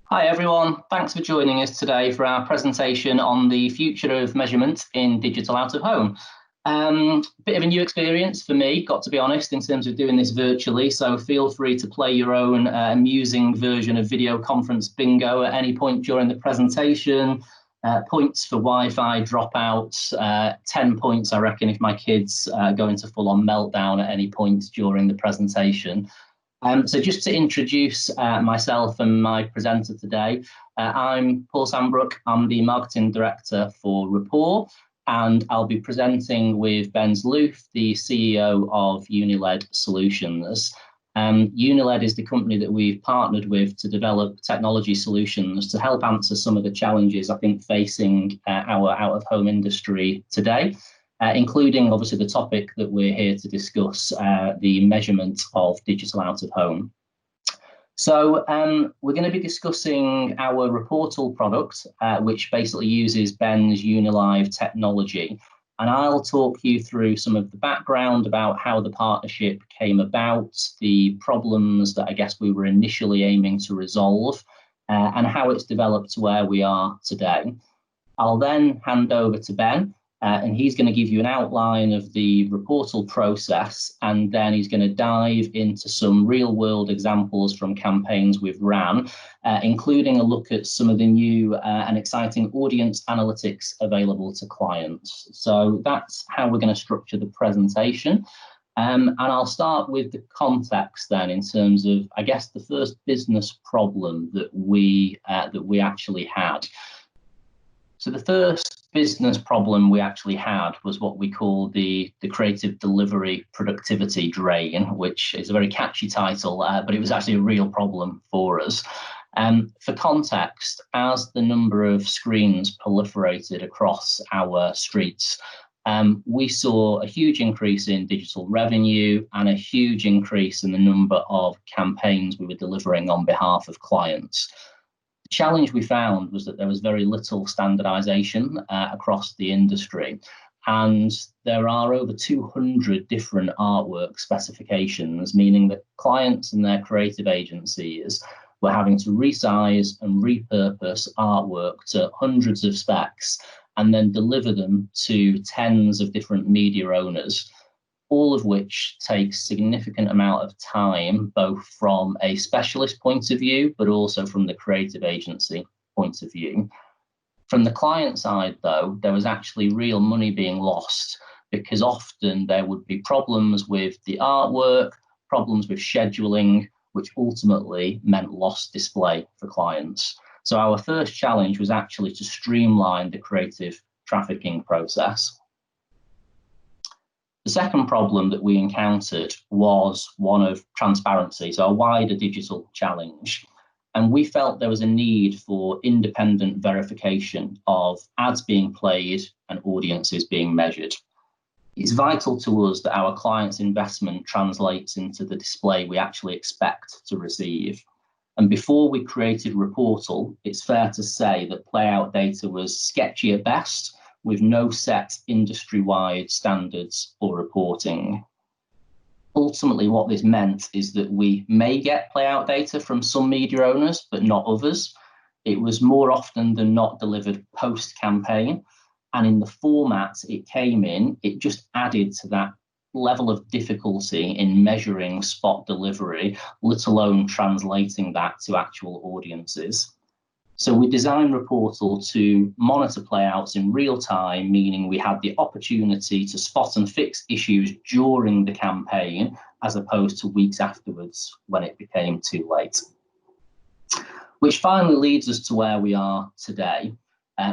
Hi everyone, thanks for joining us today for our presentation on the future of measurement in digital out of home. Bit of a new experience for me, got to be honest, in terms of doing this virtually, so feel free to play your own amusing version of video conference bingo at any point during the presentation. Points for Wi-Fi dropouts, 10 points I reckon if my kids go into full-on meltdown at any point during the presentation. So just to introduce myself and my presenter today, I'm Paul Sambrook. I'm the Marketing Director for Rapport, and I'll be presenting with Ben Zloof, the CEO of UniLED Solutions. UniLED is the company that we've partnered with to develop technology solutions to help answer some of the challenges I think facing our out-of-home industry today. Including obviously the topic that we're here to discuss, the measurement of digital out of home. So we're going to be discussing our Rapportal product, which basically uses Ben's UniLIVE technology. And I'll talk you through some of the background about how the partnership came about, the problems that I guess we were initially aiming to resolve, and how it's developed to where we are today. I'll then hand over to Ben. And he's going to give you an outline of the Rapportal process, and then he's going to dive into some real-world examples from campaigns we've ran, including a look at some of the new and exciting audience analytics available to clients. So that's how we're going to structure the presentation. And I'll start with the context then in terms of, I guess, the first business problem that we actually had. So the first business problem we actually had was what we call the creative delivery productivity drain, which is a very catchy title, but it was actually a real problem for us. For context, as the number of screens proliferated across our streets, we saw a huge increase in digital revenue and a huge increase in the number of campaigns we were delivering on behalf of clients. The challenge we found was that there was very little standardization across the industry, and there are over 200 different artwork specifications, meaning that clients and their creative agencies were having to resize and repurpose artwork to hundreds of specs and then deliver them to tens of different media owners, all of which takes significant amount of time, both from a specialist point of view, but also from the creative agency point of view. From the client side, though, there was actually real money being lost because often there would be problems with the artwork, problems with scheduling, which ultimately meant lost display for clients. So our first challenge was actually to streamline the creative trafficking process. The second problem that we encountered was one of transparency, so a wider digital challenge. And we felt there was a need for independent verification of ads being played and audiences being measured. It's vital to us that our clients' investment translates into the display we actually expect to receive. And before we created Rapportal, it's fair to say that playout data was sketchy at best, with no set industry-wide standards for reporting. Ultimately, what this meant is that we may get playout data from some media owners, but not others. It was more often than not delivered post-campaign, and in the format it came in, it just added to that level of difficulty in measuring spot delivery, let alone translating that to actual audiences. So we designed Rapportal to monitor playouts in real time, meaning we had the opportunity to spot and fix issues during the campaign, as opposed to weeks afterwards when it became too late. Which finally leads us to where we are today,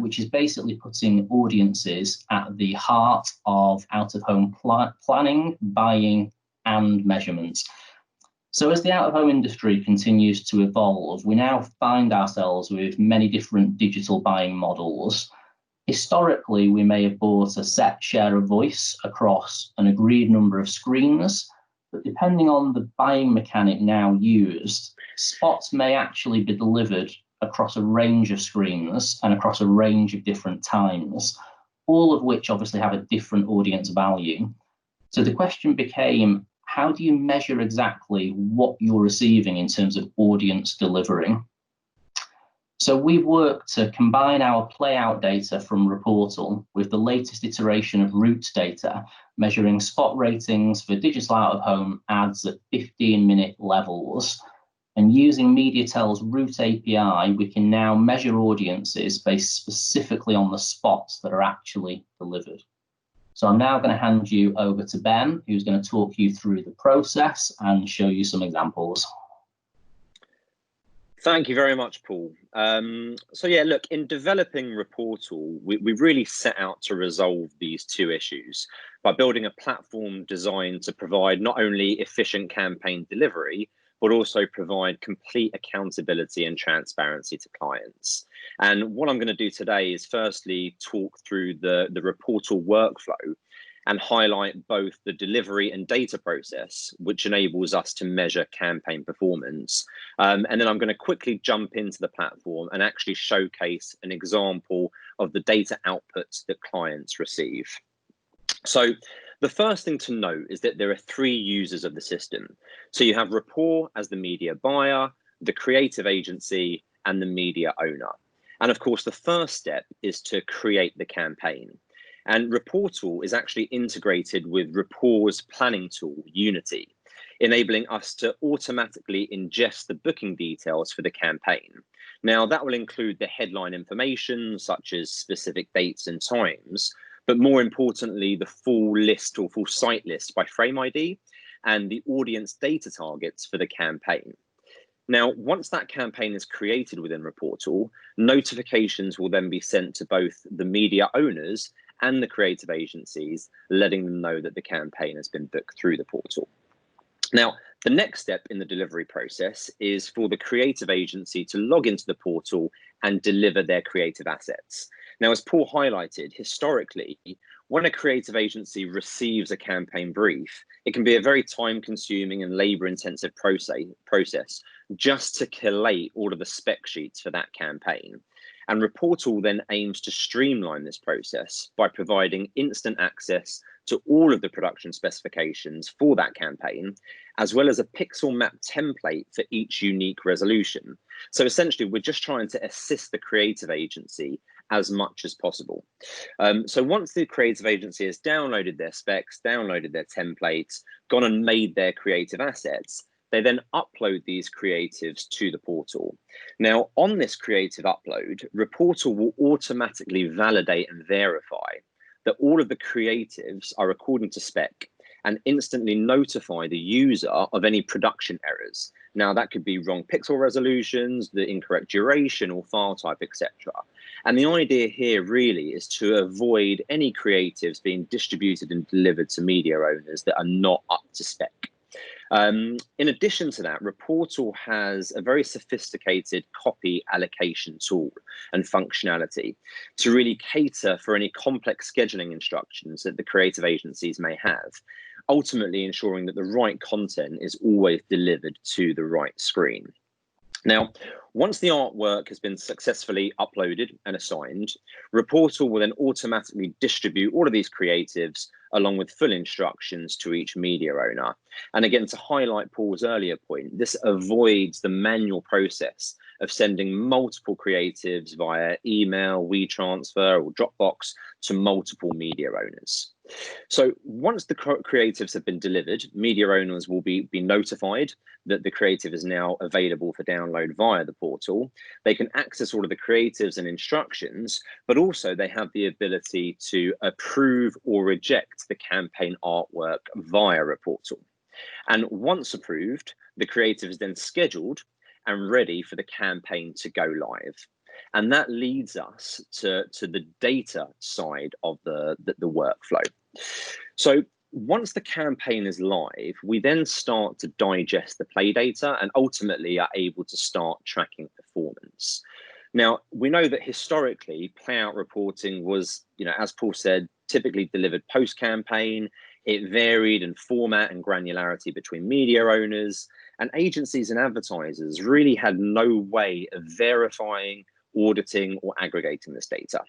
which is basically putting audiences at the heart of out-of-home planning, buying, and measurement. So as the out-of-home industry continues to evolve, we now find ourselves with many different digital buying models. Historically, we may have bought a set share of voice across an agreed number of screens, but depending on the buying mechanic now used, spots may actually be delivered across a range of screens and across a range of different times, all of which obviously have a different audience value. So the question became, how do you measure exactly what you're receiving in terms of audience delivery? So we've worked to combine our playout data from Rapportal with the latest iteration of route data, measuring spot ratings for digital out-of-home ads at 15-minute levels. And using Mediatel's Route API, we can now measure audiences based specifically on the spots that are actually delivered. So I'm now going to hand you over to Ben, who's going to talk you through the process and show you some examples. Thank you very much, Paul. So yeah, look, in developing Rapportal, we really set out to resolve these two issues by building a platform designed to provide not only efficient campaign delivery, but also provide complete accountability and transparency to clients. And what I'm going to do today is firstly talk through the Rapportal workflow and highlight both the delivery and data process, which enables us to measure campaign performance. And then I'm going to quickly jump into the platform and actually showcase an example of the data outputs that clients receive. So the first thing to note is that there are three users of the system. So you have Rapport as the media buyer, the creative agency, and the media owner. And of course, the first step is to create the campaign. And Rapportal is actually integrated with Rapport's planning tool, Unity, enabling us to automatically ingest the booking details for the campaign. Now, that will include the headline information, such as specific dates and times, but more importantly, the full list or full site list by frame ID and the audience data targets for the campaign. Now, once that campaign is created within Rapportal, notifications will then be sent to both the media owners and the creative agencies, letting them know that the campaign has been booked through the portal. Now, the next step in the delivery process is for the creative agency to log into the portal and deliver their creative assets. Now, as Paul highlighted, historically, when a creative agency receives a campaign brief, it can be a very time-consuming and labor-intensive process just to collate all of the spec sheets for that campaign. And Rapportal then aims to streamline this process by providing instant access to all of the production specifications for that campaign, as well as a pixel map template for each unique resolution. So essentially, we're just trying to assist the creative agency as much as possible. So once the creative agency has downloaded their specs, downloaded their templates, gone and made their creative assets, they then upload these creatives to the portal. Now, on this creative upload, Rapportal will automatically validate and verify that all of the creatives are according to spec and instantly notify the user of any production errors. Now, that could be wrong pixel resolutions, the incorrect duration or file type, etc. And the idea here really is to avoid any creatives being distributed and delivered to media owners that are not up to spec. In addition to that, Rapportal has a very sophisticated copy allocation tool and functionality to really cater for any complex scheduling instructions that the creative agencies may have, ultimately ensuring that the right content is always delivered to the right screen. Now, once the artwork has been successfully uploaded and assigned, Rapportal will then automatically distribute all of these creatives along with full instructions to each media owner. And again, to highlight Paul's earlier point, this avoids the manual process of sending multiple creatives via email, WeTransfer, or Dropbox to multiple media owners. So once the creatives have been delivered, media owners will be notified that the creative is now available for download via the portal. They can access all of the creatives and instructions, but also they have the ability to approve or reject the campaign artwork via Rapportal. And once approved, the creative is then scheduled and ready for the campaign to go live. And that leads us to the data side of the workflow. So once the campaign is live, we then start to digest the play data and ultimately are able to start tracking performance. Now, we know that historically, playout reporting was, as Paul said, typically delivered post-campaign. It varied in format and granularity between media owners, and agencies and advertisers really had no way of verifying, auditing, or aggregating this data.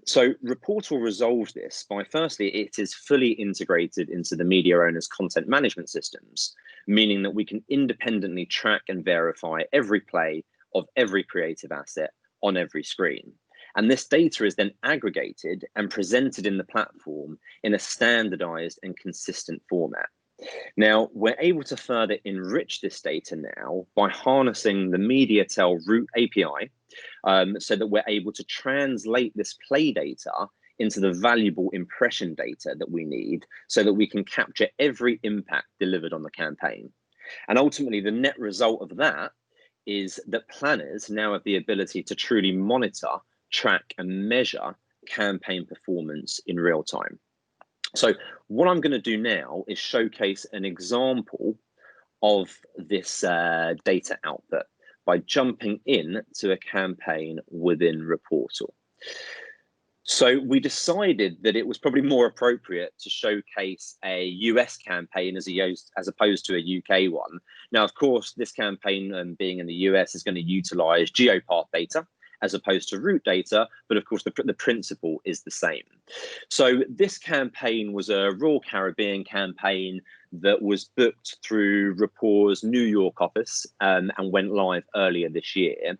So Rapportal resolves this by, firstly, it is fully integrated into the media owners' content management systems, meaning that we can independently track and verify every play of every creative asset on every screen. And this data is then aggregated and presented in the platform in a standardized and consistent format. Now, we're able to further enrich this data now by harnessing the Mediatel Root API, so that we're able to translate this play data into the valuable impression data that we need so that we can capture every impact delivered on the campaign. And ultimately, the net result of that is that planners now have the ability to truly monitor, track, and measure campaign performance in real time. So what I'm going to do now is showcase an example of this data output by jumping in to a campaign within Rapportal. So we decided that it was probably more appropriate to showcase a US campaign as opposed to a UK one. Now, of course, this campaign being in the US is going to utilize GeoPath data as opposed to root data, but of course the principle is the same. So this campaign was a Royal Caribbean campaign that was booked through Rapport's New York office and went live earlier this year.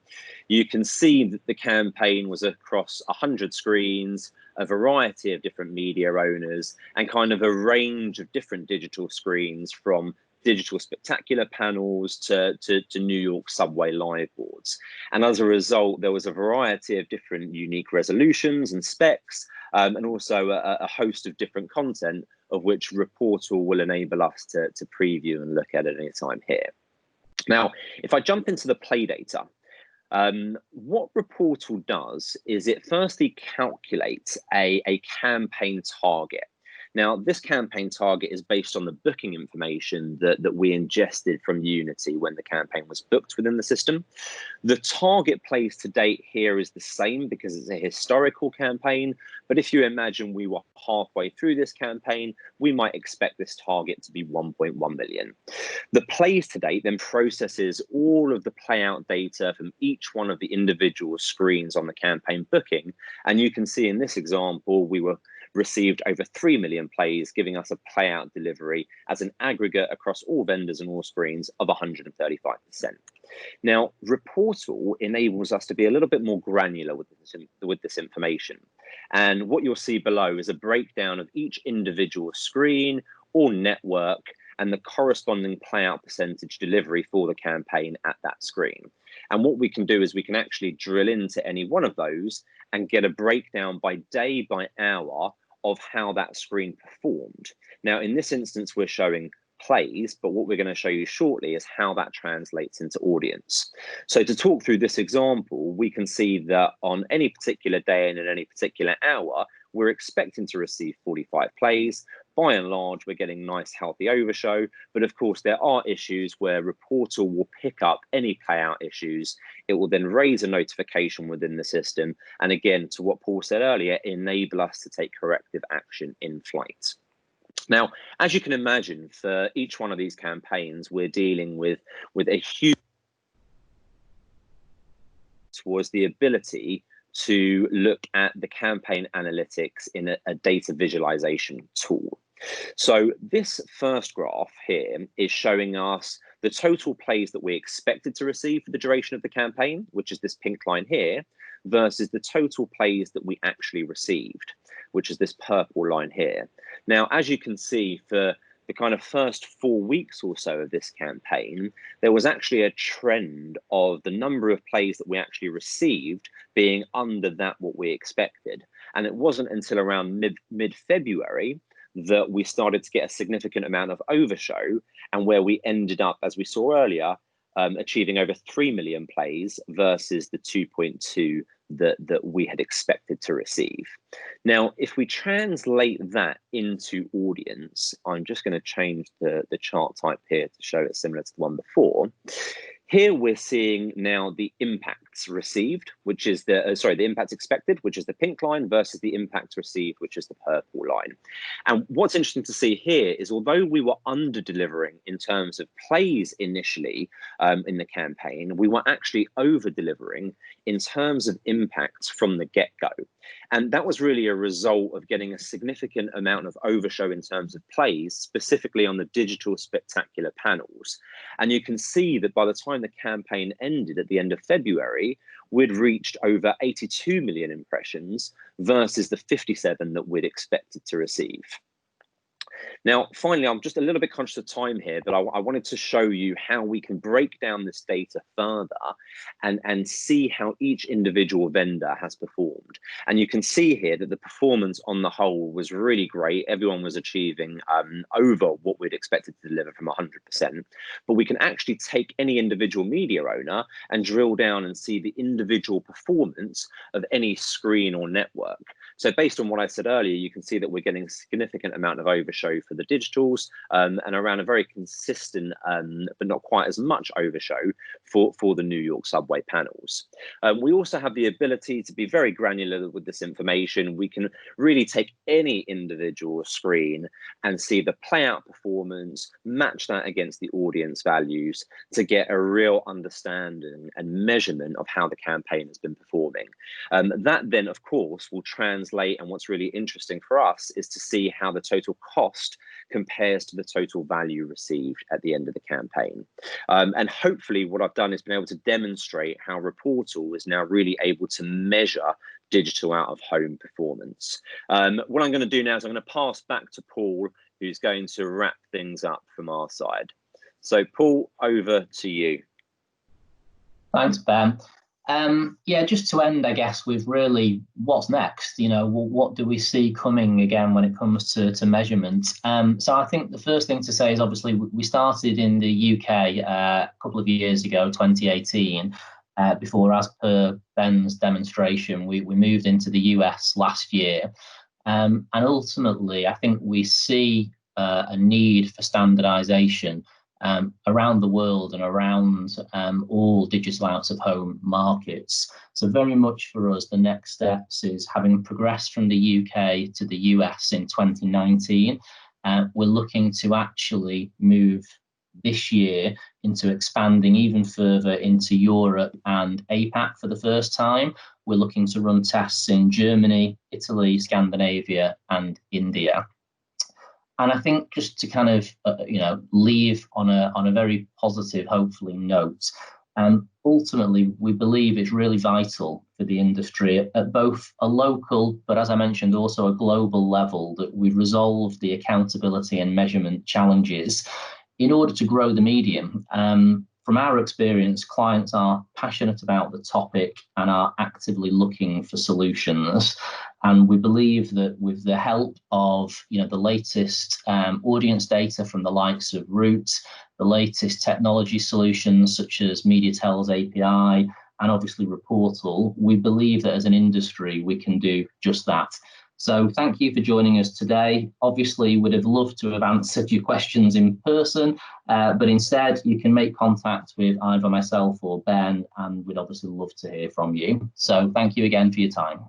You can see that the campaign was across 100 screens, a variety of different media owners, and kind of a range of different digital screens, from digital spectacular panels to New York subway live boards. And as a result, there was a variety of different unique resolutions and specs, and also a host of different content, of which Rapportal will enable us to preview and look at any time here. Now, if I jump into the play data, what Rapportal does is it firstly calculates a campaign target. Now, this campaign target is based on the booking information that we ingested from Unity when the campaign was booked within the system. The target plays to date here is the same because it's a historical campaign. But if you imagine we were halfway through this campaign, we might expect this target to be 1.1 million. The plays to date then processes all of the play out data from each one of the individual screens on the campaign booking. And you can see in this example, we received over 3 million plays, giving us a play out delivery as an aggregate across all vendors and all screens of 135%. Now, Rapportal enables us to be a little bit more granular with this information. And what you'll see below is a breakdown of each individual screen or network and the corresponding play out percentage delivery for the campaign at that screen. And what we can do is we can actually drill into any one of those and get a breakdown by day, by hour, of how that screen performed. Now, in this instance, we're showing plays, but what we're going to show you shortly is how that translates into audience. So to talk through this example, we can see that on any particular day and in any particular hour, we're expecting to receive 45 plays. By and large, we're getting nice, healthy overshow. But of course, there are issues where Rapportal will pick up any playout issues. It will then raise a notification within the system. And again, to what Paul said earlier, enable us to take corrective action in flight. Now, as you can imagine, for each one of these campaigns, we're dealing with a huge towards the ability to look at the campaign analytics in a data visualization tool. So this first graph here is showing us the total plays that we expected to receive for the duration of the campaign, which is this pink line here, versus the total plays that we actually received, which is this purple line here. Now, as you can see, for the kind of first 4 weeks or so of this campaign, there was actually a trend of the number of plays that we actually received being under that what we expected. And it wasn't until around mid-February that we started to get a significant amount of overshow, and where we ended up, as we saw earlier, achieving over 3 million plays versus the 2.2 that we had expected to receive. Now, if we translate that into audience, I'm just going to change the chart type here to show it similar to the one before. Here we're seeing now the impacts received, which is the impacts expected, which is the pink line, versus the impacts received, which is the purple line. And what's interesting to see here is, although we were under delivering in terms of plays initially in the campaign, we were actually over delivering in terms of impacts from the get-go. And that was really a result of getting a significant amount of overshow in terms of plays, specifically on the digital spectacular panels. And you can see that by the time the campaign ended at the end of February, we'd reached over 82 million impressions versus the 57 that we'd expected to receive. Now, finally, I'm just a little bit conscious of time here, but I wanted to show you how we can break down this data further and see how each individual vendor has performed. And you can see here that the performance on the whole was really great. Everyone was achieving over what we'd expected to deliver from 100%. But we can actually take any individual media owner and drill down and see the individual performance of any screen or network. So based on what I said earlier, you can see that we're getting a significant amount of overshow for the digitals and around a very consistent, but not quite as much overshow for the New York subway panels. We also have the ability to be very granular with this information. We can really take any individual screen and see the play out performance, match that against the audience values to get a real understanding and measurement of how the campaign has been performing. That then, of course, will translate, and what's really interesting for us is to see how the total cost compares to the total value received at the end of the campaign. And hopefully what I've done is been able to demonstrate how Rapportal is now really able to measure digital out of home performance. What I'm going to do now is I'm going to pass back to Paul, who's going to wrap things up from our side. So Paul, over to you. Thanks, Ben. Yeah, just to end, I guess, with really what's next. You know, what do we see coming again when it comes to measurement? So I think the first thing to say is obviously we started in the UK a couple of years ago, 2018. Before, as per Ben's demonstration, we moved into the US last year. And ultimately, I think we see a need for standardization around the world and around all digital out of home markets. So very much for us, the next steps is, having progressed from the UK to the US in 2019, we're looking to actually move this year into expanding even further into Europe and APAC for the first time. We're looking to run tests in Germany, Italy, Scandinavia, and India. And I think just to kind of, leave on a very positive, hopefully, note, ultimately, we believe it's really vital for the industry at both a local, but as I mentioned, also a global level, that we resolve the accountability and measurement challenges in order to grow the medium. From our experience, clients are passionate about the topic and are actively looking for solutions. And we believe that with the help of the latest audience data from the likes of Root, the latest technology solutions such as Mediatel's API, and obviously Rapportal, we believe that as an industry we can do just that. So thank you for joining us today. Obviously, would have loved to have answered your questions in person, but instead you can make contact with either myself or Ben, and we'd obviously love to hear from you. So thank you again for your time.